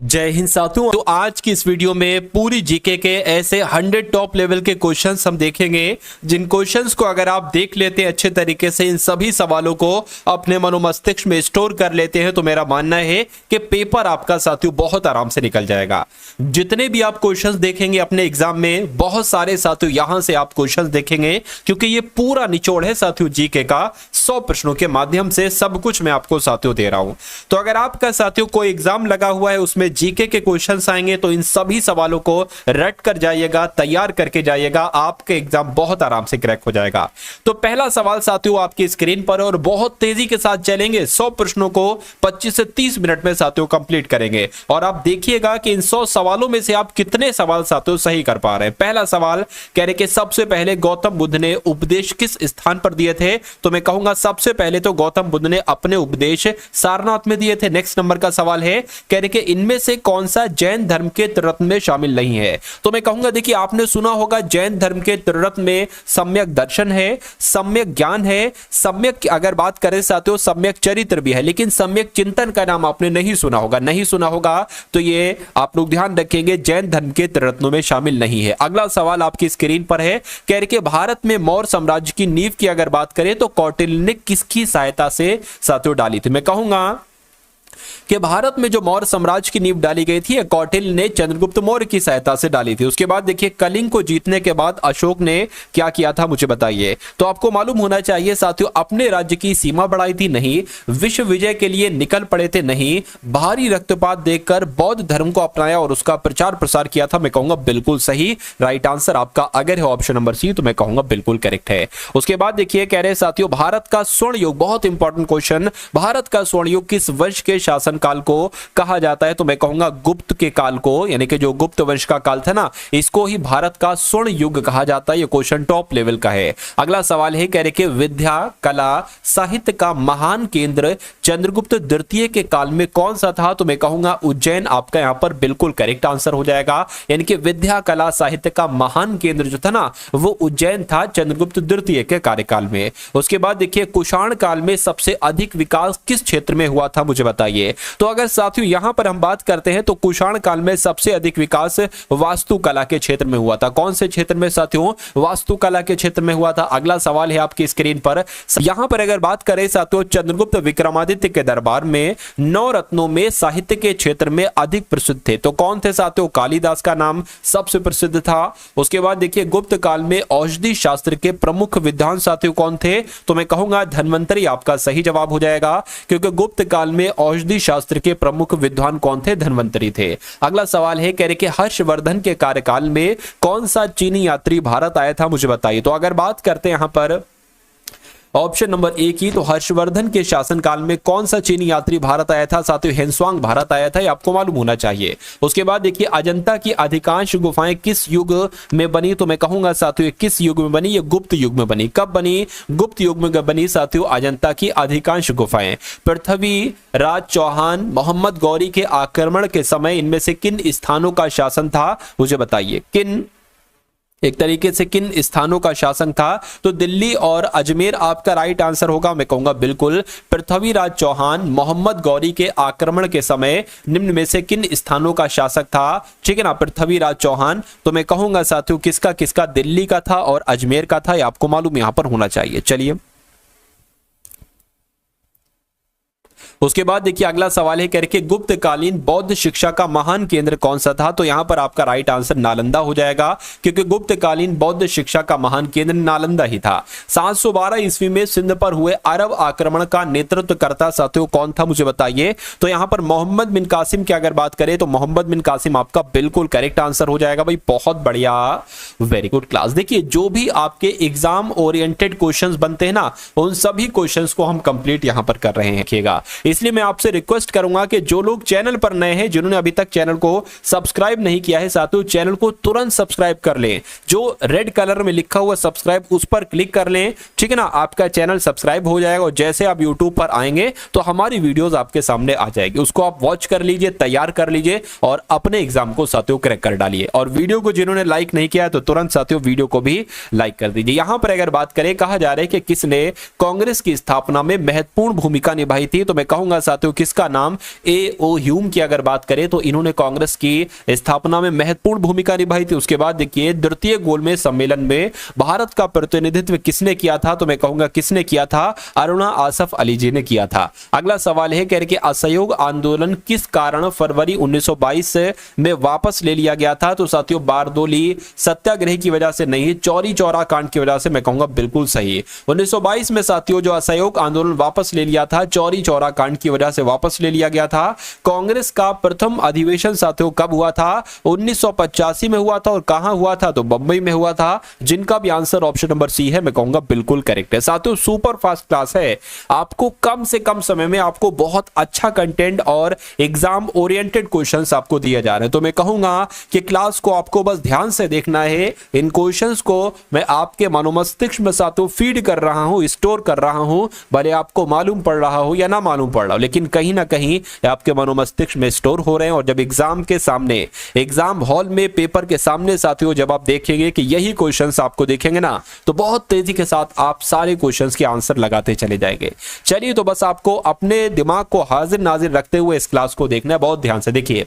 जय हिंद साथियों। तो आज की इस वीडियो में पूरी जीके के ऐसे 100 टॉप लेवल के क्वेश्चंस हम देखेंगे जिन क्वेश्चंस को अगर आप देख लेते हैं अच्छे तरीके से, इन सभी सवालों को अपने मनोमस्तिष्क में स्टोर कर लेते हैं, तो मेरा मानना है कि पेपर आपका साथियों बहुत आराम से निकल जाएगा। जितने भी आप क्वेश्चंस देखेंगे अपने एग्जाम में, बहुत सारे साथियों यहां से आप क्वेश्चंस देखेंगे, क्योंकि ये पूरा निचोड़ है साथियों जीके का। 100 प्रश्नों के माध्यम से सब कुछ मैं आपको साथियों दे रहा हूं। तो अगर आपका साथियों कोई एग्जाम लगा हुआ है, उसमें जीके के क्वेश्चंस आएंगे, तो इन सभी सवालों को रट कर जाइएगा, तैयार करके जाइएगा, आपके एग्जाम बहुत आराम से क्रैक हो जाएगा। तो पहला सवाल साथियों आपकी स्क्रीन पर है और बहुत तेजी के साथ चलेंगे। 100 प्रश्नों को 25 से 30 मिनट में साथियों कंप्लीट करेंगे और आप देखिएगा कि इन 100 सवालों में से आप कितने सवाल साथियों सही कर पा रहे हैं। पहला सवाल कह रहे कि सबसे पहले गौतम बुद्ध ने उपदेश किस स्थान पर दिए थे? तो मैं कहूंगा सबसे पहले तो गौतम बुद्ध ने अपने उपदेश सारनाथ में दिए थे। नेक्स्ट नंबर का सवाल है, कह रहे कि इनमें से कौन सा जैन धर्म के त्रिरत्न में शामिल नहीं है? तो मैं कहूंगा देखिए आपने सुना होगा जैन धर्म के त्रिरत्न में सम्यक दर्शन है, सम्यक ज्ञान है, सम्यक अगर बात करें साथियों सम्यक चरित्र भी है, लेकिन सम्यक चिंतन का नाम आपने नहीं सुना होगा। नहीं सुना होगा तो ये आप लोग ध्यान रखेंगे, जैन धर्म के त्रिरत्नों में शामिल नहीं है। अगला सवाल आपकी स्क्रीन पर है, कह रहे कि भारत में मौर्य साम्राज्य की नींव की अगर बात करें तो कौटिल्य ने किसकी सहायता से साथियों डाली थी? मैं कहूंगा कि भारत में जो मौर्य साम्राज्य की नींव डाली गई थी कौटिल्य ने चंद्रगुप्त मौर्य की सहायता से डाली थी। उसके बाद देखिए कलिंग को जीतने के बाद अशोक ने क्या किया था मुझे बताइए। तो आपको मालूम होना चाहिए साथियों, अपने राज्य की सीमा बढ़ाई थी नहीं, विश्व विजय के लिए निकल पड़े थे नहीं, भारी रक्तपात देखकर बौद्ध धर्म को अपनाया और उसका प्रचार प्रसार किया था। मैं कहूंगा बिल्कुल सही। राइट आंसर आपका अगर है ऑप्शन नंबर सी, तो मैं कहूंगा बिल्कुल करेक्ट है। उसके बाद देखिए कह रहे साथियों भारत का स्वर्ण युग, बहुत इंपॉर्टेंट क्वेश्चन, भारत का स्वर्ण युग किस वंश के शासन काल को कहा जाता है? तो मैं कहूंगा गुप्त के काल को, यानी कि जो गुप्त वंश का काल था ना, इसको ही भारत का स्वर्ण युग कहा जाता है। ये क्वेश्चन टॉप लेवल का है। अगला सवाल है, कह रहे कि विद्या कला साहित्य का महान केंद्र चंद्रगुप्त द्वितीय के काल में कौन सा था? तो मैं कहूंगा उज्जैन आपका यहां पर बिल्कुल करेक्ट आंसर हो जाएगा। यानी कि विद्या कला साहित्य का महान केंद्र जो था ना, वो उज्जैन था चंद्रगुप्त द्वितीय के कार्यकाल में। उसके बाद देखिए कुषाण काल में सबसे अधिक विकास किस क्षेत्र में हुआ था मुझे बताइए। तो अगर साथियों यहां पर हम बात करते हैं तो कुषाण काल में सबसे अधिक विकास वास्तुकला के क्षेत्र में हुआ था। कौन से क्षेत्र में साथियों? वास्तुकला के क्षेत्र में हुआ था। अगला सवाल है आपकी स्क्रीन पर, यहां पर अगर बात करें साथियों चंद्रगुप्त विक्रमादित्य के दरबार में 9 रत्नों में साहित्य के क्षेत्र में अधिक प्रसिद्ध थे, तो कौन थे साथियों? कालिदास का नाम सबसे प्रसिद्ध था। उसके बाद देखिए गुप्त काल में औषधि शास्त्र के प्रमुख विद्वान साथियों कौन थे? तो मैं कहूंगा धन्वंतरी आपका सही जवाब हो जाएगा, क्योंकि गुप्त काल में औषधि शास्त्र के प्रमुख विद्वान कौन थे? धन्वंतरी थे। अगला सवाल है, कह रहे कि हर्षवर्धन के कार्यकाल में कौन सा चीनी यात्री भारत आया था मुझे बताइए। तो अगर बात करते हैं यहां पर ऑप्शन नंबर ए की, तो हर्षवर्धन के शासनकाल में कौन सा चीनी यात्री भारत आया था? साथियों हेनस्वांग भारत आया था, ये आपको मालूम होना चाहिए। उसके बाद देखिए अजंता की अधिकांश गुफाएं किस युग में बनी? तो मैं कहूंगा साथियों किस युग में बनी? ये गुप्त युग में बनी। कब बनी? गुप्त युग में बनी साथियों अजंता की अधिकांश गुफाएं। पृथ्वी राज चौहान मोहम्मद गौरी के आक्रमण के समय इनमें से किन स्थानों का शासन था मुझे बताइए। किन एक तरीके से किन स्थानों का शासन था? तो दिल्ली और अजमेर आपका राइट आंसर होगा। मैं कहूंगा बिल्कुल पृथ्वीराज चौहान मोहम्मद गौरी के आक्रमण के समय निम्न में से किन स्थानों का शासक था? ठीक है ना, पृथ्वीराज चौहान। तो मैं कहूंगा साथियों किसका किसका? दिल्ली का था और अजमेर का था, ये आपको मालूम यहां पर होना चाहिए। चलिए उसके बाद देखिए अगला सवाल है, कह रहे कि गुप्तकालीन बौद्ध शिक्षा का महान केंद्र कौन सा था? तो यहां पर आपका राइट आंसर नालंदा हो जाएगा, क्योंकि गुप्तकालीन बौद्ध शिक्षा का महान केंद्र नालंदा ही था। 712 ईस्वी में सिंध पर हुए अरब आक्रमण का नेतृत्व करता साथियों कौन था मुझे बताइए। तो यहां पर मोहम्मद बिन कासिम की अगर बात करें तो मोहम्मद बिन कासिम आपका बिल्कुल करेक्ट आंसर हो जाएगा। भाई बहुत बढ़िया, वेरी गुड क्लास। देखिए जो भी आपके एग्जाम ओरिएंटेड क्वेश्चंस बनते हैं ना, उन सभी क्वेश्चंस को हम कंप्लीट यहां पर कर रहे हैं, देखिएगा। इसलिए मैं आपसे रिक्वेस्ट करूंगा कि जो लोग चैनल पर नए हैं, जिन्होंने अभी तक चैनल को सब्सक्राइब नहीं किया है, साथियों चैनल को तुरंत सब्सक्राइब कर लें। जो रेड कलर में लिखा हुआ सब्सक्राइब उस पर क्लिक कर लें, ठीक है ना, आपका चैनल सब्सक्राइब हो जाएगा और जैसे आप यूट्यूब पर आएंगे तो हमारी वीडियोस आपके सामने आ जाएगी। उसको आप वॉच कर लीजिए, तैयार कर लीजिए और अपने एग्जाम को साथियों क्रैक कर डालिए। और वीडियो को जिन्होंने लाइक नहीं किया है तो तुरंत साथियों वीडियो को भी लाइक कर दीजिए। यहां पर अगर बात करें, कहा जा रहा है कि किसने कांग्रेस की स्थापना में महत्वपूर्ण भूमिका निभाई थी? तो मैं कहूंगा साथियों किसका नाम, A.O. ह्यूम की अगर बात करें तो इन्होंने कांग्रेस की स्थापना में महत्वपूर्ण भूमिका निभाई थी। उसके बाद देखिए द्वितीय गोलमेज सम्मेलन में भारत का प्रतिनिधित्व किसने किया था, तो मैं कहूंगा किसने किया था, अरुणा आसफ अली जी ने किया था। अगला सवाल है कह रहे कि असहयोग आंदोलन किस कारण फरवरी 1922 में वापस ले लिया गया था, तो साथियों बारदोली सत्याग्रह की वजह से नहीं, चौरी चौरा कांड की वजह से, मैं कहूंगा बिल्कुल सही। 1922 में साथियों जो असहयोग आंदोलन वापस ले लिया था, चौरी चौरा कांड की वजह से वापस ले लिया गया था। कांग्रेस का प्रथम अधिवेशन साथियों कब हुआ था, 1985 में हुआ था। और कहां हुआ था, तो बंबई में हुआ था, जिनका भी आंसर ऑप्शन नंबर सी है, मैं कहूंगा बिल्कुल करेक्ट है। साथियों सुपर फास्ट क्लास है, आपको कम से कम समय में आपको बहुत अच्छा कंटेंट और एग्जाम ओरिएंटेड क्वेश्चंस आपको दिए जा रहे हैं। तो मैं कहूंगा कि क्लास को आपको बस ध्यान से देखना है। इन क्वेश्चंस को मैं आपके मनोमस्तिष्क में साथियों फीड कर रहा हूं, स्टोर कर रहा हूं, भले आपको मालूम पड़ रहा हो या ना मालूम पड़ रहा हो, लेकिन कहीं ना कहीं आपके मनोमस्तिष्क में स्टोर हो रहे हैं। और जब एग्जाम के सामने, एग्जाम हॉल में पेपर के सामने साथियों जब आप देखेंगे कि यही क्वेश्चंस आपको देखेंगे ना, तो बहुत तेजी के साथ आप सारे क्वेश्चंस के आंसर लगाते चले जाएंगे। चलिए तो बस आपको अपने दिमाग को हाजिर नाजिर रखते हुए इस क्लास को देखना है, बहुत ध्यान से देखिए।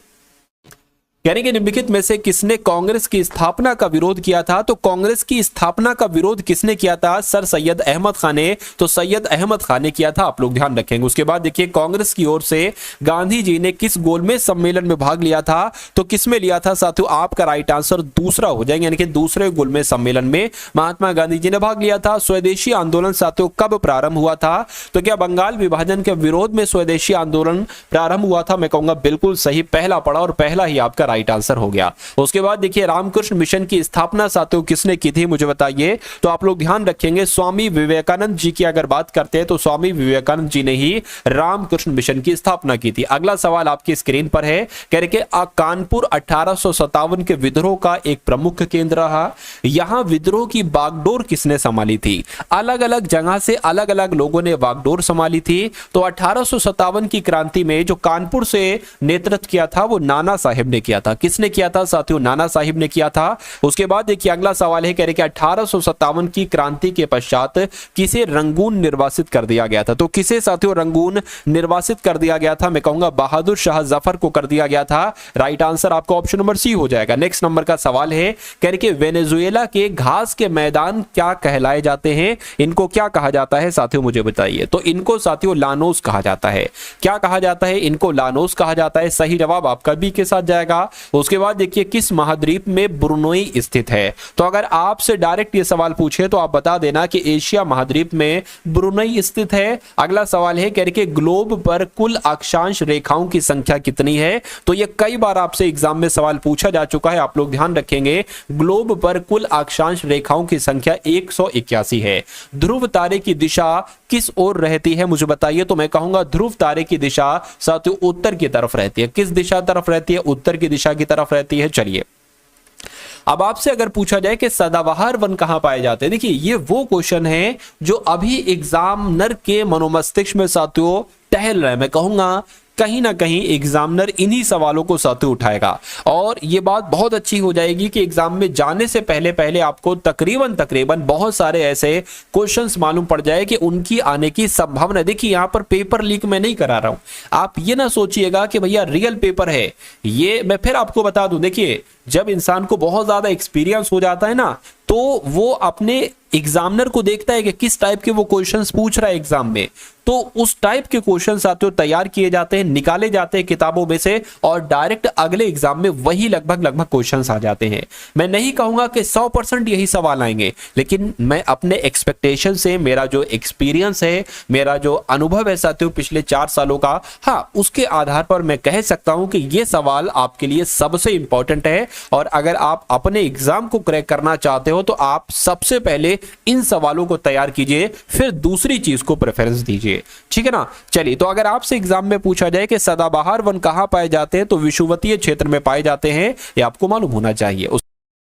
यानी कि निम्नलिखित में से किसने कांग्रेस की स्थापना का विरोध किया था, तो कांग्रेस की स्थापना का विरोध किसने किया था, सर सैयद अहमद खान ने, तो सैयद अहमद खान ने किया था, आप लोग ध्यान रखेंगे। उसके बाद देखिए कांग्रेस की ओर से गांधी जी ने किस गोलमेज सम्मेलन में भाग लिया था, तो किसमें लिया था साथियों, आपका राइट आंसर दूसरा हो जाएगा, यानी कि दूसरे गोलमेज सम्मेलन में महात्मा गांधी जी ने भाग लिया था। स्वदेशी आंदोलन साथियों कब प्रारंभ हुआ था, तो क्या बंगाल विभाजन के विरोध में स्वदेशी आंदोलन प्रारंभ हुआ था, मैं कहूंगा बिल्कुल सही, पहला पड़ा और पहला ही आपका राइट आंसर हो गया। उसके बाद देखिए रामकृष्ण मिशन की स्थापना साथियों किसने की थी, मुझे बताइए। तो आप लोग ध्यान रखेंगे स्वामी विवेकानंद जी की अगर बात करते हैं तो स्वामी विवेकानंद जी ने ही रामकृष्ण मिशन की स्थापना की थी। अगला सवाल आपकी स्क्रीन पर है, कह रहे कि कानपुर 1857 के विद्रोह का एक प्रमुख केंद्र रहा। यहां विद्रोह की बागडोर किसने संभाली थी, अलग अलग जगह से अलग अलग लोगों ने बागडोर संभाली थी। तो 1857 की क्रांति में जो कानपुर से नेतृत्व किया था वो नाना साहिब ने किया था। किसने किया था साथियों, नाना साहिब ने किया था। उसके बाद देखिए अगला सवाल है, कह रहे कि 1857 की क्रांति के पश्चात किसे रंगून निर्वासित कर दिया गया था, तो किसे साथियों रंगून निर्वासित कर दिया गया था, मैं कहूंगा बहादुर शाह जफर को कर दिया गया था। राइट आंसर आपका ऑप्शन नंबर सी हो जाएगा। नेक्स्ट नंबर का सवाल है, कह रहे कि वेनेजुएला के घास के मैदान क्या कहलाए जाते हैं, इनको क्या कहा जाता है साथियों मुझे बताइए। तो इनको साथियों लानोस कहा जाता है। क्या कहा जाता है, इनको लानोस कहा जाता है। सही जवाब आपका बी के साथ जाएगा। उसके बाद देखिए किस महाद्वीप में ब्रुनोई स्थित है, तो अगर आपसे डायरेक्ट ये सवाल पूछे तो आप बता देना कि एशिया महाद्वीप में ब्रुनोई स्थित है। अगला सवाल है, कह रहे कि ग्लोब पर कुल अक्षांश रेखाओं की संख्या कितनी है, तो ये कई बार आपसे एग्जाम में सवाल पूछा जा चुका है, आप लोग ध्यान रखेंगे। ग्लोब पर कुल अक्षांश रेखाओं की संख्या 181 है। ध्रुव तारे की दिशा किस ओर रहती है मुझे बताइए, तो मैं कहूंगा ध्रुव तारे की दिशा साथियों उत्तर की तरफ रहती है। किस दिशा तरफ रहती है, उत्तर की दिशा की तरफ रहती है। चलिए अब आपसे अगर पूछा जाए कि सदाबहार वन कहां पाए जाते हैं, देखिए ये वो क्वेश्चन है जो अभी एग्जामिनर के मनोमस्तिष्क में साथियों टहल रहे हैं। मैं कहूंगा कहीं ना कहीं एग्जामिनर इन्हीं सवालों को साथियों उठाएगा और ये बात बहुत अच्छी हो जाएगी कि एग्जाम में जाने से पहले पहले आपको तकरीबन बहुत सारे ऐसे क्वेश्चंस मालूम पड़ जाए कि उनकी आने की संभावना। देखिए यहां पर पेपर लीक मैं नहीं करा रहा हूं, आप ये ना सोचिएगा कि भैया रियल पेपर है। ये मैं फिर आपको बता दूं, देखिए जब इंसान को बहुत ज्यादा एक्सपीरियंस हो जाता है ना, तो वो अपने एग्जामिनर को देखता है कि किस टाइप के वो क्वेश्चंस पूछ रहा है एग्जाम में, तो उस टाइप के क्वेश्चन साथियों तैयार किए जाते हैं, निकाले जाते हैं किताबों में से और डायरेक्ट अगले एग्जाम में वही लगभग क्वेश्चंस आ जाते हैं। मैं नहीं कहूंगा कि 100% यही सवाल आएंगे, लेकिन मैं अपने एक्सपेक्टेशन से, मेरा जो एक्सपीरियंस है, मेरा जो अनुभव है साथियों पिछले 4 सालों का, हाँ उसके आधार पर मैं कह सकता हूं कि ये सवाल आपके लिए सबसे इंपॉर्टेंट है। और अगर आप अपने एग्जाम को क्रैक करना चाहते हो तो आप सबसे पहले इन सवालों को तैयार कीजिए, फिर दूसरी चीज को प्रेफरेंस दीजिए, ठीक है ना। चलिए तो अगर आपसे एग्जाम में पूछा जाए कि सदाबहार वन कहां पाए जाते हैं, तो विषुवतीय क्षेत्र में पाए जाते हैं, ये आपको मालूम होना चाहिए।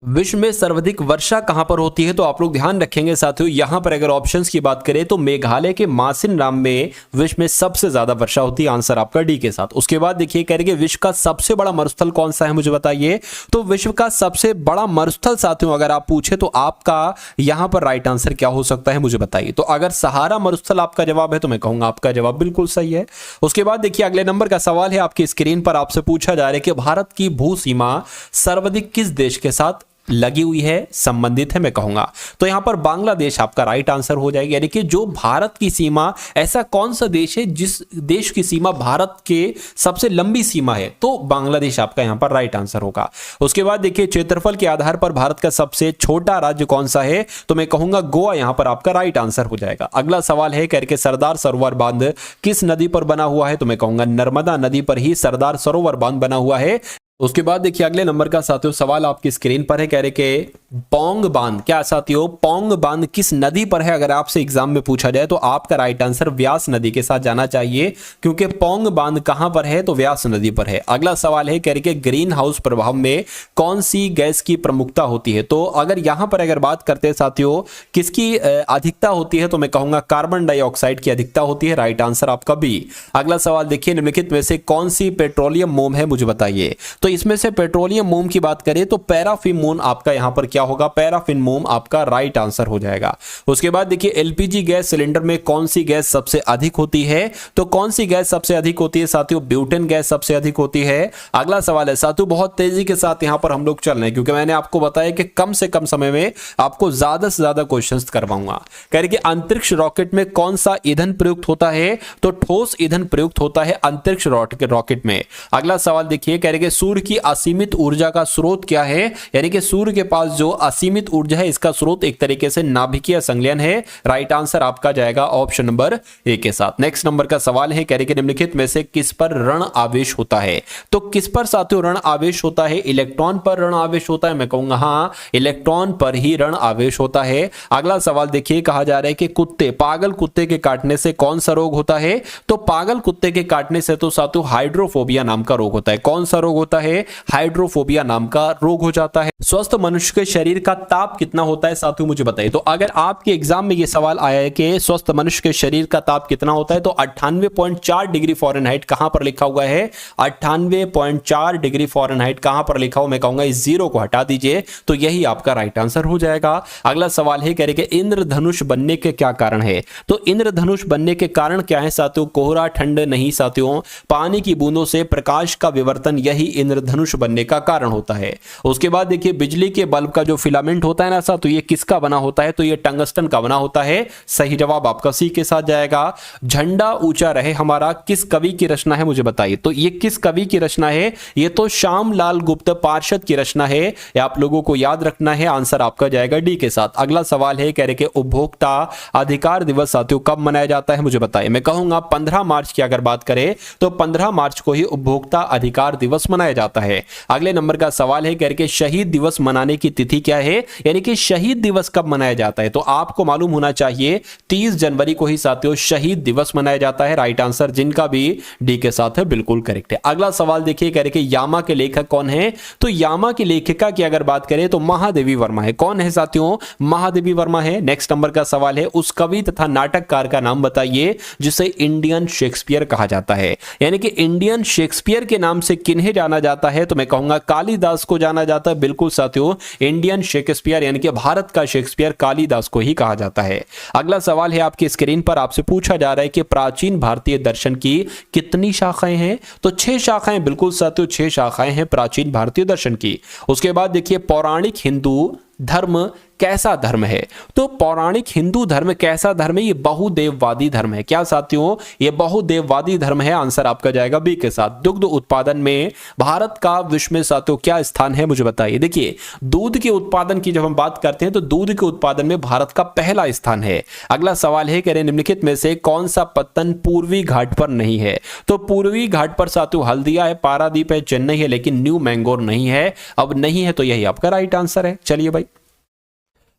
विश्व में सर्वाधिक वर्षा कहां पर होती है? तो आप लोग ध्यान रखेंगे साथियों, यहां पर अगर ऑप्शंस की बात करें तो मेघालय के मासिनराम में विश्व में सबसे ज्यादा वर्षा होती है। आंसर आपका डी के साथ। उसके बाद देखिए कह रहे कि विश्व का सबसे बड़ा मरुस्थल कौन सा है, मुझे बताइए। तो विश्व का सबसे बड़ा मरुस्थल साथियों अगर आप पूछे तो आपका यहां पर राइट आंसर क्या हो सकता है, मुझे बताइए। तो अगर सहारा मरुस्थल आपका जवाब है तो मैं कहूंगा आपका जवाब बिल्कुल सही है। उसके बाद देखिए अगले नंबर का सवाल है आपकी स्क्रीन पर, आपसे पूछा जा रहा है कि भारत की भू सीमा सर्वाधिक किस देश के साथ लगी हुई है, संबंधित है, मैं कहूंगा। तो यहां पर बांग्लादेश आपका राइट आंसर हो जाएगा। यानी कि जो भारत की सीमा, ऐसा कौन सा देश है जिस देश की सीमा भारत के सबसे लंबी सीमा है, तो बांग्लादेश आपका यहां पर राइट आंसर होगा। उसके बाद देखिए क्षेत्रफल के आधार पर भारत का सबसे छोटा राज्य कौन सा है, तो मैं कहूंगा गोवा यहां पर आपका राइट आंसर हो जाएगा। अगला सवाल है करके सरदार सरोवर बांध किस नदी पर बना हुआ है, तो मैं कहूंगा नर्मदा नदी पर ही सरदार सरोवर बांध बना हुआ है। उसके बाद देखिए अगले नंबर का साथियों सवाल आपकी स्क्रीन पर है, कह रहे कि पौंग बांध, क्या साथियों पौंग बांध किस नदी पर है? अगर आपसे एग्जाम में पूछा जाए तो आपका राइट आंसर व्यास नदी के साथ जाना चाहिए, क्योंकि पौंग बांध कहां पर है, तो व्यास नदी पर है। अगला सवाल है कह रहे कि ग्रीन हाउस प्रभाव में कौन सी गैस की प्रमुखता होती है? तो अगर यहां पर अगर बात करते हैं साथियों किसकी अधिकता होती है, तो मैं कहूंगा कार्बन डाइऑक्साइड की अधिकता होती है। राइट आंसर आपका बी। अगला सवाल देखिए निम्नलिखित में से कौन सी पेट्रोलियम मोम है, मुझे बताइए। तो इसमें से पेट्रोलियम मोम की बात करें तो पैराफिन मोम आपका यहां पर क्या होगा, पैराफिन मोम आपका राइट आंसर हो जाएगा। उसके बाद देखिए एलपीजी गैस सिलेंडर में कौन सी गैस सबसे अधिक होती है? तो कौन सी गैस सबसे अधिक होती है साथियों? ब्यूटेन गैस सबसे अधिक होती है। अगला सवाल है साथियों, बहुत तेजी के साथ यहां पर हम लोग चल रहे हैं, क्योंकि मैंने आपको बताया कि कम से कम समय में आपको ज्यादा से ज्यादा क्वेश्चंस करवाऊंगा। कह रहे कि अंतरिक्ष रॉकेट में कौन सा ईंधन प्रयुक्त होता है? तो ठोस ईंधन प्रयुक्त होता है अंतरिक्ष रॉकेट में। अगला सवाल देखिए कह रहे कि सूर्य की असीमित ऊर्जा का स्रोत क्या है? यानी कि सूर्य के पास जो असीमित ऊर्जा है इसका स्रोत एक तरीके से नाभिकीय संलयन है। राइट आंसर आपका जाएगा ऑप्शन नंबर ए के साथ। नेक्स्ट नंबर का सवाल है कह रहे कि निम्नलिखित में से किस पर ऋण आवेश होता है? तो किस पर साथियों ऋण आवेश होता है? इलेक्ट्रॉन पर ऋण आवेश होता है। मैं कहूंगा हां इलेक्ट्रॉन पर ही ऋण आवेश होता है। अगला सवाल देखिए कहा जा रहा है कि पागल कुत्ते के काटने से कौन सा रोग होता है? तो पागल कुत्ते के काटने से तो साथियों हाइड्रोफोबिया नाम का रोग होता है। कौन सा रोग होता है? हाइड्रोफोबिया नाम का रोग हो जाता है। स्वस्थ मनुष्य के शरीर का ताप कितना होता है साथियों, मुझे बताइए। तो अगर आपके एग्जाम में यह सवाल आया है कि स्वस्थ मनुष्य के शरीर का ताप कितना होता है, तो 98.4 डिग्री फ़ारेनहाइट कहां पर लिखा हुआ है? 98.4 डिग्री फ़ारेनहाइट कहां पर लिखा हुआ? मैं कहूंगा इस जीरो को हटा दीजिए, तो यही आपका राइट आंसर हो जाएगा। अगला सवाल है कह रहे कि इंद्रधनुष बनने के क्या कारण है? तो इंद्रधनुष बनने के कारण क्या है साथियों? कोहरा, ठंड नहीं साथियों, पानी की बूंदों से प्रकाश का विवर्तन, यही इंद्रधनुष बनने का कारण होता है। उसके बाद देखिए बिजली के बल्ब का जो फिलामेंट होता है ना साथ, तो ये किसका बना होता है? तो ये टंगस्टन का बना होता है। सही जवाब आपका सी के साथ जाएगा। झंडा ऊंचा रहे हमारा किस कवि की रचना है, मुझे बताइए। तो ये किस कवि की रचना है? ये तो श्यामलाल गुप्त पार्षद की रचना है। ये आप लोगों को याद रखना है। आंसर आपका जाएगा डी के साथ। अगला सवाल है कह रहे कि उपभोक्ता अधिकार दिवस साथियों कब मनाया जाता है, मुझे बताइए। मैं कहूंगा 15 मार्च की अगर बात करें तो 15 मार्च को ही उपभोक्ता अधिकार दिवस मनाया जाता है। अगले नंबर का सवाल है करके शहीद दिवस मनाने की तिथि क्या है? यानी कि शहीद दिवस कब मनाया जाता है? तो आपको मालूम होना चाहिए 30 जनवरी को ही साथियों शहीद दिवस मनाया जाता है। राइट आंसर जिनका भी डी के साथ है बिल्कुल करेक्ट है। अगला सवाल देखिए कह रहे कि यामा के लेखक कौन है? तो यामा की लेखिका की अगर बात करें तो महादेवी वर्मा है। कौन है साथियों? महादेवी वर्मा है। नेक्स्ट नंबर का सवाल है उस कवि तथा नाटककार का नाम बताइए जिसे इंडियन शेक्सपियर कहा जाता है। यानी कि इंडियन शेक्सपियर के नाम से किन्हें जाना जाता है? तो मैं कहूंगा कालिदास को जाना जाता है। बिल्कुल साथियों इंडियन शेक्सपियर यानी कि भारत का शेक्सपियर कालिदास को ही कहा जाता है। अगला सवाल है आपकी स्क्रीन पर, आपसे पूछा जा रहा है कि प्राचीन भारतीय दर्शन की कितनी शाखाएं हैं? तो 6 शाखाएं। बिल्कुल साथियों 6 शाखाएं हैं प्राचीन भारतीय दर्शन की। उसके बाद देखिए पौराणिक हिंदू धर्म कैसा धर्म है? तो पौराणिक हिंदू धर्म कैसा धर्म है? ये बहुदेववादी धर्म है। क्या साथियों? ये बहुदेववादी धर्म है। आंसर आपका जाएगा बी के साथ। दुग्ध उत्पादन में भारत का विश्व में साथियों क्या स्थान है, मुझे बताइए। देखिए दूध के उत्पादन की जब हम बात करते हैं तो दूध के उत्पादन में भारत का पहला स्थान है। अगला सवाल है कह रहे निम्नलिखित में से कौन सा पत्तन पूर्वी घाट पर नहीं है? तो पूर्वी घाट पर साथियों हल्दिया है, पारादीप है, चेन्नई है, लेकिन न्यू मैंगलोर नहीं है। अब नहीं है तो यही आपका राइट आंसर है। चलिए भाई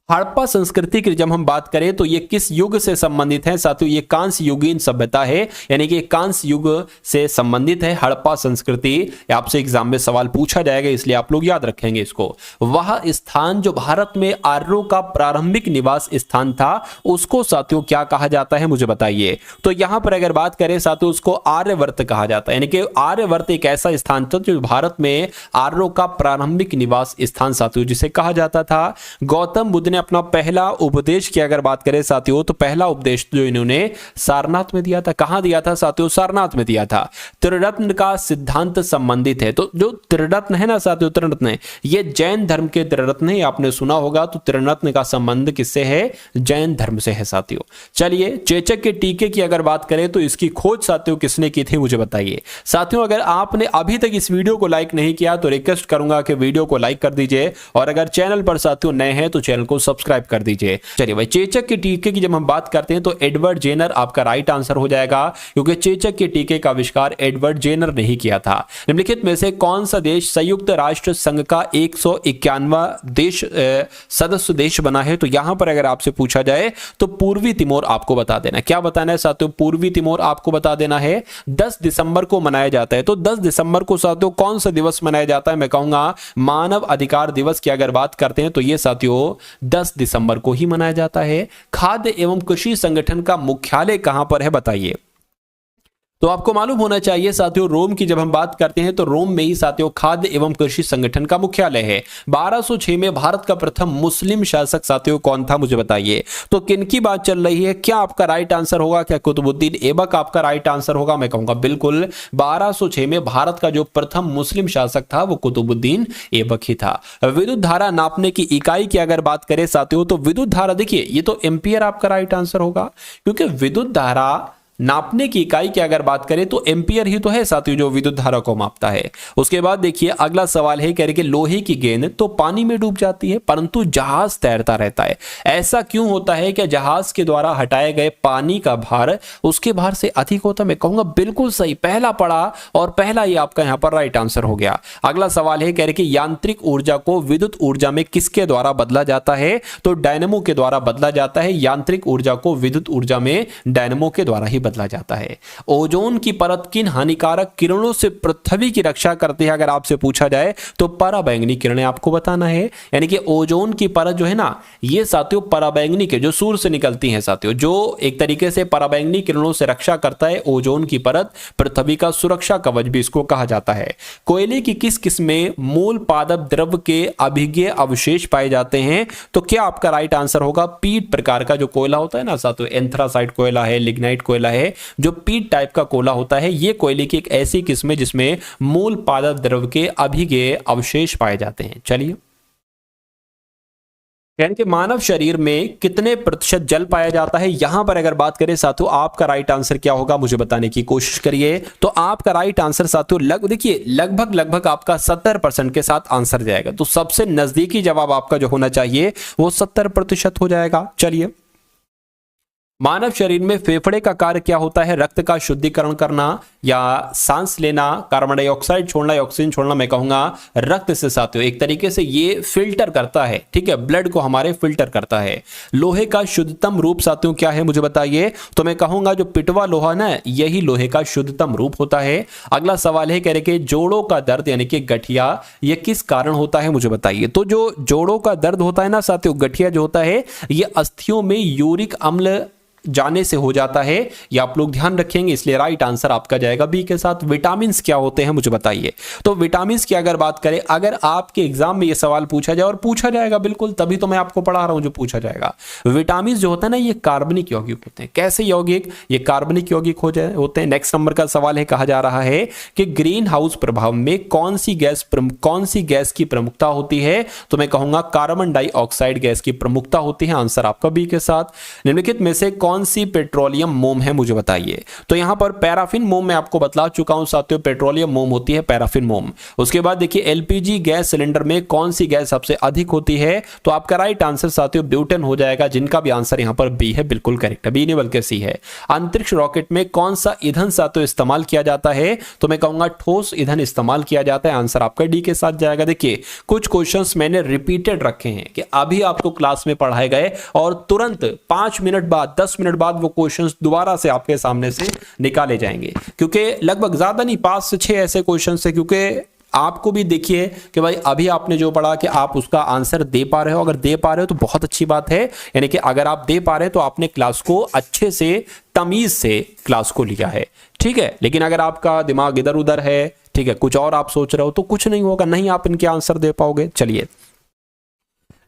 हड़प्पा संस्कृति की जब हम बात करें तो ये किस युग से संबंधित है साथियों? ये कांस्य युगीन सभ्यता है, यानी कि कांस्य युग से संबंधित है हड़प्पा संस्कृति। आपसे एग्जाम में सवाल पूछा जाएगा, इसलिए आप लोग याद रखेंगे इसको। वह स्थान जो भारत में आर्यों का प्रारंभिक निवास स्थान था, उसको साथियों क्या कहा जाता है, मुझे बताइए। तो यहां पर अगर बात करें साथियों, उसको आर्यवर्त कहा जाता है, यानी कि आर्यवर्त एक ऐसा स्थान था जो भारत में आर्यों का प्रारंभिक निवास स्थान साथियों जिसे कहा जाता था। गौतम बुद्ध ने अपना पहला उपदेश की अगर बात करें साथियों, तो पहला उपदेश जो इन्होंने सारनाथ में दिया था, कहां दिया था साथियों? सारनाथ में दिया था। त्रिरत्न का सिद्धांत संबंधित है, तो जो त्रिरत्न है ना साथियों, त्रिरत्न ये जैन धर्म के त्रिरत्न है, आपने सुना होगा। तो त्रिरत्न का संबंध किससे है? जैन धर्म से है साथियों। चलिए, चेचक के टीके की अगर बात करें तो इसकी खोज साथियों किसने की थी, मुझे बताइए। साथियों, अगर आपने अभी तक इस वीडियो को लाइक नहीं किया तो रिक्वेस्ट करूंगा कि वीडियो को लाइक कर दीजिए, और अगर चैनल पर साथियों नए हैं तो चैनल को सब्सक्राइब कर दीजिए। चलिए भाई, चेचक के टीके की जब हम बात करते हैं तो एडवर्ड जेनर आपका राइट आंसर हो जाएगा, क्योंकि चेचक के टीके का आविष्कार एडवर्ड जेनर ने ही किया था। निम्नलिखित में से कौन सा देश संयुक्त राष्ट्र संघ का 151वां देश सदस्य देश बना है? तो यहां पर अगर आपसे पूछा जाए तो पूर्वी तिमोर आपको बता देना। क्या बताना है साथियों? पूर्वी तिमोर आपको बता देना है। 10 दिसंबर को मनाया जाता है। तो 10 दिसंबर को साथियों कौन सा दिवस मनाया जाता है? मैं कहूंगा मानव अधिकार दिवस की अगर बात करते हैं तो यह साथियों 10 दिसंबर को ही मनाया जाता है। खाद्य एवं कृषि संगठन का मुख्यालय कहां पर है, बताइए। तो आपको मालूम होना चाहिए साथियों, रोम की जब हम बात करते हैं तो रोम में ही साथियों खाद्य एवं कृषि संगठन का मुख्यालय है। 1206 में भारत का प्रथम मुस्लिम शासक साथियों कौन था, मुझे बताइए। तो किनकी बात चल रही है? क्या आपका राइट आंसर होगा? क्या कुतुबुद्दीन ऐबक आपका राइट आंसर होगा? मैं कहूंगा बिल्कुल 1206 में भारत का जो प्रथम मुस्लिम शासक था वो कुतुबुद्दीन ऐबक ही था। विद्युत धारा नापने की इकाई की अगर बात करें साथियों, तो विद्युत धारा, देखिए ये तो एम्पियर आपका राइट आंसर होगा, क्योंकि विद्युत धारा नापने की इकाई की अगर बात करें तो एम्पियर ही तो है साथियों जो विद्युत धारा को मापता है। उसके बाद देखिए अगला सवाल है, कह रहे कि लोहे की गेंद तो पानी में डूब जाती है परंतु जहाज तैरता रहता है, ऐसा क्यों होता है? कि जहाज के द्वारा हटाए गए पानी का भार उसके भार से अधिक होता है। मैं कहूंगा बिल्कुल सही, पहला पढ़ा और पहला ही आपका यहां पर राइट आंसर हो गया। अगला सवाल है, कह रहे कि यांत्रिक ऊर्जा को विद्युत ऊर्जा में किसके द्वारा बदला जाता है? तो डायनेमो के द्वारा बदला जाता है। यांत्रिक ऊर्जा को विद्युत ऊर्जा में डायनेमो के द्वारा ही बदला जाता है। ओजोन की परत किन हानिकारक किरणों से पृथ्वी की रक्षा करती है? अगर आपसे पूछा जाए तो पराबैंगनी किरणें आपको बताना है। यानी कि ओजोन की परत जो है ना, ये साथियों पराबैंगनी के जो सूर्य से निकलती है साथियों, जो एक तरीके से पराबैंगनी किरणों से रक्षा करता है ओजोन की परत, पृथ्वी का सुरक्षा कवच भी इसको कहा जाता है। कोयले की किस किस्म में मूल पादप द्रव्य के अभिज्ञ अवशेष पाए जाते हैं? तो क्या आपका राइट आंसर होगा? पीट प्रकार का जो कोयला होता है ना साथियों, एंथ्रासाइट कोयला है, लिग्नाइट कोयला है, जो पीट टाइप का कोयला होता है, ये कोयले की एक ऐसी किस्म है जिसमें मूल पादप द्रव्य के अभिज्ञ अवशेष पाए जाते हैं। चलिए, यानी कि मानव शरीर में कितने प्रतिशत जल पाया जाता है? यहां पर अगर बात करें साथियों, आपका राइट आंसर क्या होगा, मुझे बताने की कोशिश करिए। तो आपका राइट आंसर साथियों देखिए लगभग आपका 70% के साथ आंसर जाएगा। तो सबसे नजदीकी जवाब आपका जो होना चाहिए वो 70% हो जाएगा। चलिए, मानव शरीर में फेफड़े का कार्य क्या होता है? रक्त का शुद्धिकरण करना या सांस लेना, कार्बन डाइऑक्साइड छोड़ना या ऑक्सीजन छोड़ना? मैं कहूंगा रक्त से साथियों एक तरीके से ये फिल्टर करता है, ठीक है, ब्लड को हमारे फिल्टर करता है। लोहे का शुद्धतम रूप साथियों क्या है, मुझे बताइए। तो मैं कहूंगा जो पिटवा लोहा ना, यही लोहे का शुद्धतम रूप होता है। अगला सवाल है, कह रहे कि जोड़ों का दर्द यानी कि गठिया ये किस कारण होता है, मुझे बताइए। तो जो जोड़ों का दर्द होता है ना साथियों, गठिया जो होता है, ये अस्थियों में यूरिक अम्ल जाने से हो जाता है। ये आप लोग ध्यान रखेंगे, इसलिए राइट आंसर आपका जाएगा बी के साथ। विटामिन क्या होते हैं, मुझे बताइए। तो विटामिन की अगर बात करें, अगर आपके एग्जाम में ये सवाल पूछा जाए, और पूछा जाएगा बिल्कुल, तभी तो मैं आपको पढ़ा रहा हूं जो पूछा जाएगा। विटामिन जो होता है ना, ये कार्बनिक यौगिक होते हैं। कैसे यौगिक? ये कार्बनिक यौगिक होते हैं। नेक्स्ट नंबर का सवाल है, कहा जा रहा है कि ग्रीन हाउस प्रभाव में कौन सी गैस की प्रमुखता होती है? तो मैं कहूंगा कार्बन डाइऑक्साइड गैस की प्रमुखता होती है। आंसर आपका बी के साथ। निम्नलिखित में से कौन सी पेट्रोलियम मोम है मुझे बताइए। तो यहां पर पैराफिन मोम मैं आपको बतला चुका हूं साथियों, पेट्रोलियम मोम होती है पैराफिन मोम। उसके बाद देखिए एलपीजी गैस सिलेंडर में कौन सी गैस सबसे अधिक होती है, तो आपका राइट आंसर साथियों ब्यूटेन हो जाएगा, जिनका भी आंसर यहां पर बी है, बिल्कुल करेक्ट है, बी नहीं बल्कि सी है। अंतरिक्ष रॉकेट में कौन सा ईंधन साथियों इस्तेमाल किया जाता है, तो मैं कहूंगा ठोस ईंधन इस्तेमाल किया जाता है, आंसर आपका डी के साथ जाएगा। देखिए कुछ क्वेश्चंस मैंने रिपीटेड रखे हैं कि अभी आपको क्लास में पढ़ाए गए और तुरंत 5 मिनट बाद 10 मिनट बाद वो क्वेश्चंस दोबारा से आपके सामने से निकाले जाएंगे, क्योंकि लगभग ज्यादा नहीं 5 से 6 ऐसे क्वेश्चंस है, क्योंकि आपको भी देखिए कि भाई अभी आपने जो पढ़ा कि आप उसका आंसर दे पा रहे हो, अगर दे पा रहे हो तो बहुत अच्छी बात है, यानी कि अगर आप दे पा रहे हो तो आपने क्लास को अच्छे से तमीज से क्लास को लिया है, ठीक है। लेकिन अगर आपका दिमाग इधर उधर है, ठीक है, कुछ और आप सोच रहे हो, तो कुछ नहीं होगा, नहीं आप इनके आंसर दे पाओगे। चलिए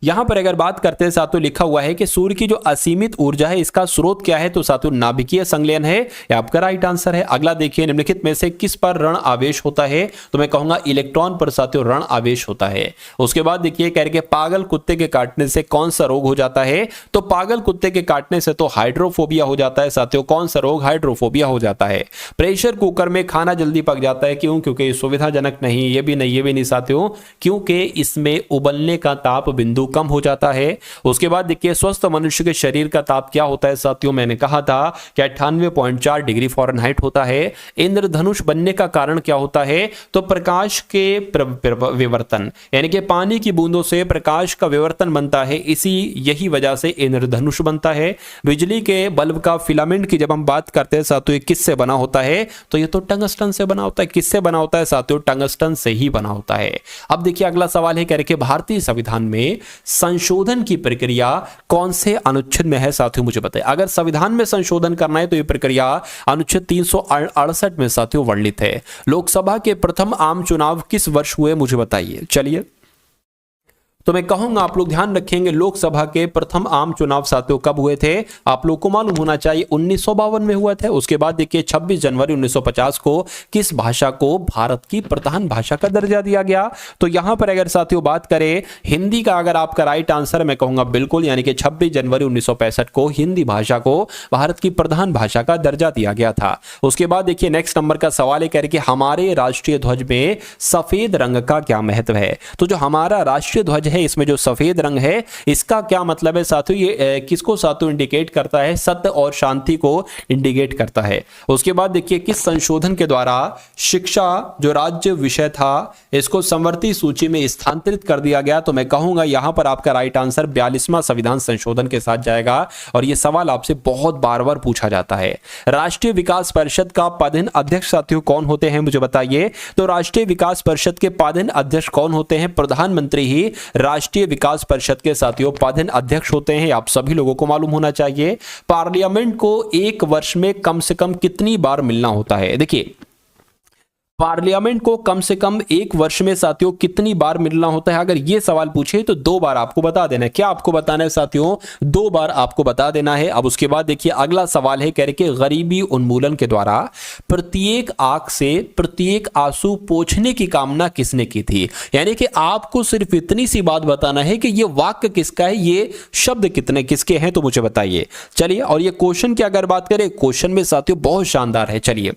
यहां पर अगर बात करते हैं साथियों, लिखा हुआ है कि सूर्य की जो असीमित ऊर्जा है इसका स्रोत क्या है, तो साथियों नाभिकीय संलयन है, यह आपका राइट आंसर है। अगला देखिए निम्नलिखित में से किस पर ऋण आवेश होता है, तो मैं कहूंगा इलेक्ट्रॉन पर साथियों ऋण आवेश होता है। उसके बाद देखिए कह रहे कि पागल कुत्ते के काटने से कौन सा रोग हो जाता है, तो पागल कुत्ते के काटने से तो हाइड्रोफोबिया हो जाता है साथियों। कौन सा रोग, हाइड्रोफोबिया हो जाता है। प्रेशर कुकर में खाना जल्दी पक जाता है, क्यों, क्योंकि सुविधाजनक नहीं, ये भी नहीं, ये भी नहीं साथियों, क्योंकि इसमें उबलने का ताप बिंदु कम हो जाता है। उसके बाद देखिए स्वस्थ मनुष्य के शरीर का ताप क्या होता है साथियों, मैंने कहा था कि 98.4 डिग्री फ़ारेनहाइट होता है। इंद्रधनुष बनने का कारण क्या होता है, तो प्रकाश के विवर्तन, यानी कि पानी की बूंदों से प्रकाश का विवर्तन बनता है, यही वजह से इंद्रधनुष बनता है। बिजली के बल्ब का फिलामेंट की जब हम बात करते हैं साथियों किससे बना होता है, तो ये तो टंगस्टन से बना होता है। किससे बना होता है साथियों, टंगस्टन से ही बना होता है। अब देखिए अगला सवाल है, कह रहे कि भारतीय संविधान में संशोधन की प्रक्रिया कौन से अनुच्छेद में है साथियों, मुझे बताइए। अगर संविधान में संशोधन करना है तो यह प्रक्रिया अनुच्छेद 368 में साथियों वर्णित है। लोकसभा के प्रथम आम चुनाव किस वर्ष हुए, मुझे बताइए। चलिए तो मैं कहूंगा आप लोग ध्यान रखेंगे, लोकसभा के प्रथम आम चुनाव साथियों कब हुए थे, आप लोग को मालूम होना चाहिए 1952 में हुआ था। उसके बाद देखिए 26 जनवरी 1950 को किस भाषा को भारत की प्रधान भाषा का दर्जा दिया गया। तो यहां पर अगर साथियों बात करें हिंदी का, अगर आपका राइट आंसर मैं कहूंगा बिल्कुल, यानी कि 26 जनवरी 1965 को हिंदी भाषा को भारत की प्रधान भाषा का दर्जा दिया गया था। उसके बाद देखिए नेक्स्ट नंबर का सवाल है, कह रहे कि हमारे राष्ट्रीय ध्वज में सफेद रंग का क्या महत्व है। तो जो हमारा राष्ट्रीय ध्वज है इसमें जो सफेद रंग है इसका क्या मतलब है साथियों, ये किसको साथियों इंडिकेट करता है, सत्य और शांति को इंडिकेट करता है। उसके बाद देखिए किस संशोधन के द्वारा शिक्षा जो राज्य विषय था इसको समवर्ती सूची में स्थानांतरित कर दिया गया, तो मैं कहूंगा यहां पर आपका राइट आंसर 42वां संविधान संशोधन के साथ जाएगा। और यह सवाल आपसे बहुत बार बार पूछा जाता है। राष्ट्रीय विकास परिषद का पदेन अध्यक्ष साथियों कौन होते हैं, मुझे बताइए। तो राष्ट्रीय विकास परिषद के पदेन अध्यक्ष कौन होते हैं, प्रधानमंत्री ही राष्ट्रीय विकास परिषद के साथियों पदेन अध्यक्ष होते हैं, आप सभी लोगों को मालूम होना चाहिए। पार्लियामेंट को एक वर्ष में कम से कम कितनी बार मिलना होता है, देखिए पार्लियामेंट को कम से कम एक वर्ष में साथियों कितनी बार मिलना होता है, अगर यह सवाल पूछे तो 2 बार आपको बता देना है। क्या आपको बताना है साथियों, 2 बार आपको बता देना है। अब उसके बाद देखिए अगला सवाल है, कह रहे कि गरीबी उन्मूलन के द्वारा प्रत्येक आंख से प्रत्येक आंसू पोंछने की कामना किसने की थी। यानी कि आपको सिर्फ इतनी सी बात बताना है कि यह वाक्य किसका है, ये शब्द कितने किसके हैं, तो मुझे बताइए। चलिए और ये क्वेश्चन की अगर बात करें, क्वेश्चन में साथियों बहुत शानदार है। चलिए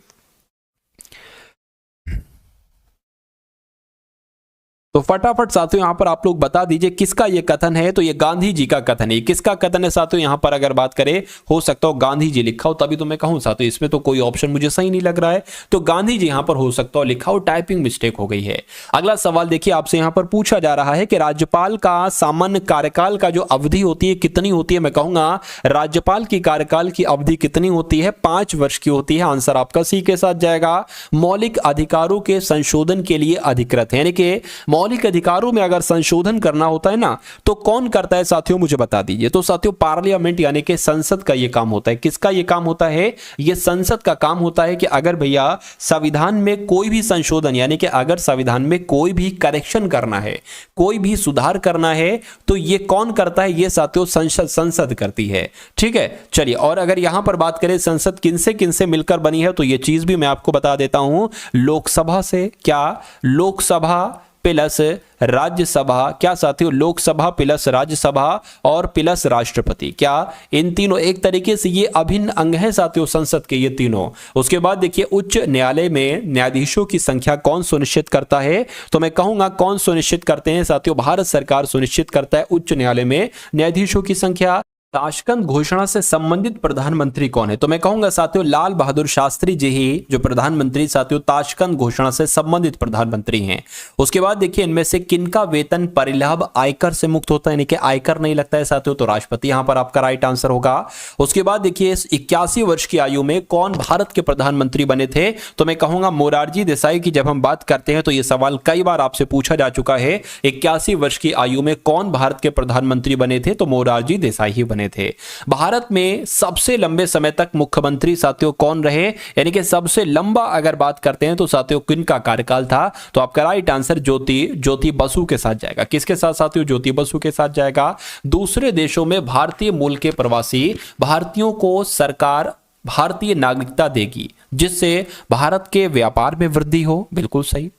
तो फटाफट साथियों यहां पर आप लोग बता दीजिए किसका यह कथन है। तो यह गांधी जी का कथन है। किसका कथन है साथियों, यहां पर अगर बात करें हो सकता हो गांधी जी लिखा हो, तभी तो मैं कहूं साथियों इसमें तो कोई ऑप्शन मुझे सही नहीं लग रहा है। तो गांधी जी यहां पर हो सकता हो लिखा हो, टाइपिंग मिस्टेक हो गई है। अगला सवाल देखिए आपसे यहां पर पूछा जा रहा है कि राज्यपाल का सामान्य कार्यकाल का जो अवधि होती है कितनी होती है। मैं कहूंगा राज्यपाल की कार्यकाल की अवधि कितनी होती है, 5 वर्ष की होती है। आंसर आपका सी के साथ जाएगा। मौलिक अधिकारों के संशोधन के लिए अधिकृत है, यानी कि मौलिक अधिकारों में अगर संशोधन करना होता है ना तो कौन करता है साथियों, मुझे बता दीजिए। तो साथियों पार्लियामेंट यानी कि संसद का यह काम होता है। किसका यह काम होता है, यह संसद का काम होता है कि अगर भैया संविधान में कोई भी संशोधन यानी कि अगर संविधान में कोई भी करेक्शन करना है, कोई भी सुधार करना है, तो यह कौन करता है, यह साथियों संसद करती है। ठीक है, चलिए और अगर यहां पर बात करें संसद किनसे मिलकर बनी है, तो यह चीज भी मैं आपको बता देता हूं। लोकसभा से, क्या लोकसभा प्लस राज्यसभा, क्या साथियों, लोकसभा प्लस राज्यसभा और प्लस राष्ट्रपति, क्या इन तीनों एक तरीके से ये अभिन्न अंग है साथियों संसद के, ये तीनों। उसके बाद देखिए उच्च न्यायालय में न्यायाधीशों की संख्या कौन सुनिश्चित करता है, तो मैं कहूंगा कौन सुनिश्चित करते हैं साथियों, भारत सरकार सुनिश्चित करता है उच्च न्यायालय में न्यायाधीशों की संख्या। ताशकंद घोषणा से संबंधित प्रधानमंत्री कौन है, तो मैं कहूंगा साथियों लाल बहादुर शास्त्री जी ही जो प्रधानमंत्री साथियों ताशकंद घोषणा से संबंधित प्रधानमंत्री हैं। उसके बाद देखिए इनमें से किनका वेतन परिलाभ आयकर से मुक्त होता है, यानी कि आयकर नहीं लगता है साथियों, तो राष्ट्रपति यहां पर आपका राइट आंसर होगा। उसके बाद देखिए 81 वर्ष की आयु में कौन भारत के प्रधानमंत्री बने थे, तो मैं कहूंगा मोरारजी देसाई की जब हम बात करते हैं तो यह सवाल कई बार आपसे पूछा जा चुका है, 81 वर्ष की आयु में कौन भारत के प्रधानमंत्री बने थे, तो मोरारजी देसाई ही बने थे। भारत में सबसे लंबे समय तक मुख्यमंत्री साथियों कौन रहे, यानी कि सबसे लंबा अगर बात करते हैं तो साथियों किनका कार्यकाल था, तो आपका राइट आंसर ज्योति बसु के साथ जाएगा। किसके साथ साथियों, ज्योति बसु के साथ जाएगा। दूसरे देशों में भारतीय मूल के प्रवासी भारतीयों को सरकार भारतीय नागरिकता देगी जिससे भारत के व्यापार में वृद्धि हो, बिल्कुल सही।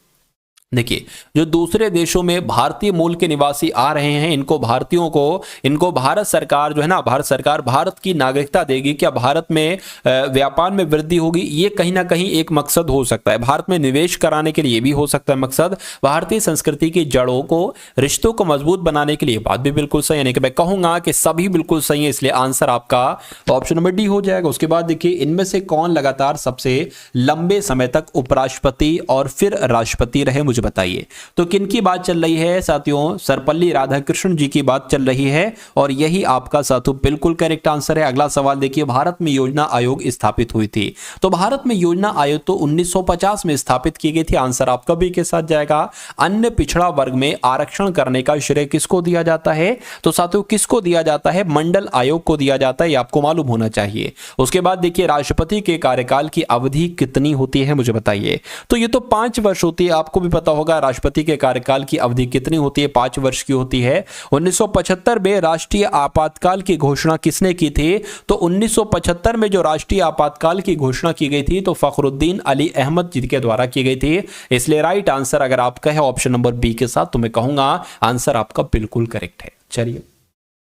देखिए जो दूसरे देशों में भारतीय मूल के निवासी आ रहे हैं इनको भारतीयों को इनको भारत सरकार जो है ना, भारत सरकार भारत की नागरिकता देगी, क्या भारत में व्यापार में वृद्धि होगी, ये कहीं ना कहीं एक मकसद हो सकता है। भारत में निवेश कराने के लिए भी हो सकता है मकसद, भारतीय संस्कृति की जड़ों को रिश्तों को मजबूत बनाने के लिए, बात भी बिल्कुल सही, यानी कि मैं कहूंगा कि सभी बिल्कुल सही है, इसलिए आंसर आपका ऑप्शन नंबर डी हो जाएगा। उसके बाद देखिए इनमें से कौन लगातार सबसे लंबे समय तक उपराष्ट्रपति और फिर राष्ट्रपति रहे, मुझे बताइए। तो किनकी बात चल रही है साथियों, सर्वपल्ली राधाकृष्णन जी की बात चल रही है और यही आपका साथियों बिल्कुल करेक्ट आंसर है। अगला सवाल देखिए, भारत में योजना आयोग स्थापित हुई थी, तो भारत में योजना आयोग तो 1950 में स्थापित की गई थी, आंसर आपका बी के साथ जाएगा। अन्य पिछड़ा वर्ग में आरक्षण करने का श्रेय किसको दिया जाता है, तो साथियों किसको दिया जाता है, मंडल आयोग को दिया जाता है, ये आपको मालूम होना चाहिए। उसके बाद देखिए राष्ट्रपति के कार्यकाल की अवधि कितनी होती है, मुझे बताइए। तो ये तो 5 वर्ष होती है, आपको भी पता होगा राष्ट्रपति के कार्यकाल की अवधि कितनी होती है, 5 वर्ष की होती है। 1975 में राष्ट्रीय आपातकाल की घोषणा किसने की थी, तो 1975 में जो राष्ट्रीय आपातकाल की घोषणा की गई थी तो फखरुद्दीन अली अहमद जी के द्वारा की गई थी, इसलिए राइट आंसर अगर आपका है ऑप्शन नंबर बी के साथ, तो मैं कहूंगा आंसर आपका बिल्कुल करेक्ट है। चलिए